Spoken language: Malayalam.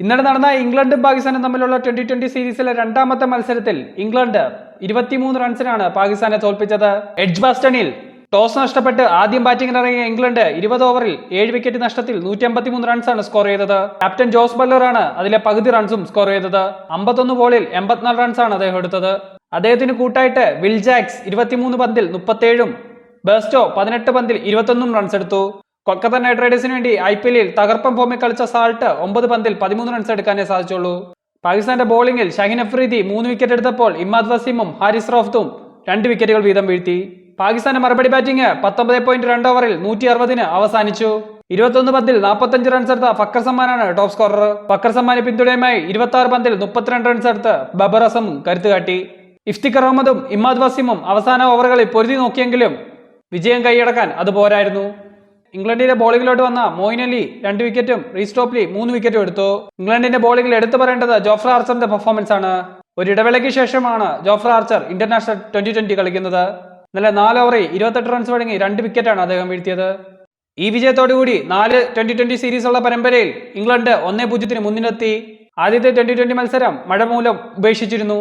ഇന്നലെ നടന്ന ഇംഗ്ലണ്ടും പാകിസ്ഥാനും തമ്മിലുള്ള 2020 സീരീസിലെ രണ്ടാമത്തെ മത്സരത്തിൽ ഇംഗ്ലണ്ട് 23 റൺസിനാണ് പാകിസ്ഥാനെ തോൽപ്പിച്ചത്. എഡ്ജ്ബാസ്റ്റണിൽ ടോസ് നഷ്ടപ്പെട്ട് ആദ്യം ബാറ്റിംഗിനിറങ്ങിയ ഇംഗ്ലണ്ട് 20 ഓവറിൽ 7 വിക്കറ്റ് നഷ്ടത്തിൽ 153 റൺസാണ് സ്കോർ ചെയ്തത്. ക്യാപ്റ്റൻ ജോസ് ബട്ട്ലറാണ് അതിലെ പകുതി റൺസും സ്കോർ ചെയ്തത്. 51 ബോളിൽ 84 റൺസാണ് അദ്ദേഹം എടുത്തത്. അദ്ദേഹത്തിന് കൂട്ടായിട്ട് വിൽ ജാക്സ് 23 പന്തിൽ 37ഉം ബെസ്റ്റോ 18 പന്തിൽ 21 റൺസ് എടുത്തു. കൊൽക്കത്ത നൈറ്റ് റൈഡേഴ്സിന് വേണ്ടി IPL തകർപ്പൻ ഫോമിൽ കളിച്ച സാൾട്ട് 9 പന്തിൽ 13 റൺസ് എടുക്കാനേ സാധിച്ചുള്ളൂ. പാകിസ്ഥാന്റെ ബോളിംഗിൽ ഷഹീൻ അഫ്രീദി 3 വിക്കറ്റ് എടുത്തപ്പോൾ ഇമാദ് വസീമും ഹാരിസ് റൌഫത്തും 2 വിക്കറ്റുകൾ വീതം വീഴ്ത്തി. പാകിസ്ഥാന്റെ മറുപടി ബാറ്റിംഗ് 19.2 ഓവറിൽ 160 അവസാനിച്ചു. 21 പന്തിൽ 45 റൺസ് എടുത്ത ഫക്കർ സമ്മാനാണ് ടോപ്പ് സ്കോറർ. ഫക്കർ സമ്മാന് പിന്തുണയുമായി 26 പന്തിൽ 32 റൺസ് എടുത്ത് ബബർ അസമും കരുത്ത് കാട്ടി. ഇഫ്തിഖർ അഹമ്മദും ഇമാദ് വസീമും അവസാന ഓവറുകളിൽ പൊരുതി നോക്കിയെങ്കിലും വിജയം കൈയടക്കാൻ അത് പോരായിരുന്നു. ഇംഗ്ലണ്ടിന്റെ ബോളിംഗിലോട്ട് വന്ന മോയിൻ അലി 2 വിക്കറ്റും റീസ് ടോപ്ലി 3 വിക്കറ്റും എടുത്തു. ഇംഗ്ലണ്ടിന്റെ ബോളിംഗിൽ എടുത്തു പറയേണ്ടത് ജോഫ്ര ആർച്ചറിന്റെ പെർഫോമൻസ് ആണ്. ഒരു ഇടവേളയ്ക്ക് ശേഷമാണ് ജോഫ്ര ആർച്ചർ ഇന്റർനാഷണൽ 2020 കളിക്കുന്നത്. ഇന്നലെ 4 ഓവറിൽ 28 റൺസ് വഴങ്ങി 2 വിക്കറ്റാണ് അദ്ദേഹം വീഴ്ത്തിയത്. ഈ വിജയത്തോടുകൂടി 4 2020 സീരീസുള്ള പരമ്പരയിൽ ഇംഗ്ലണ്ട് 1-0 മുന്നിലെത്തി. ആദ്യത്തെ 2020 മത്സരം മഴ മൂലം ഉപേക്ഷിച്ചിരുന്നു.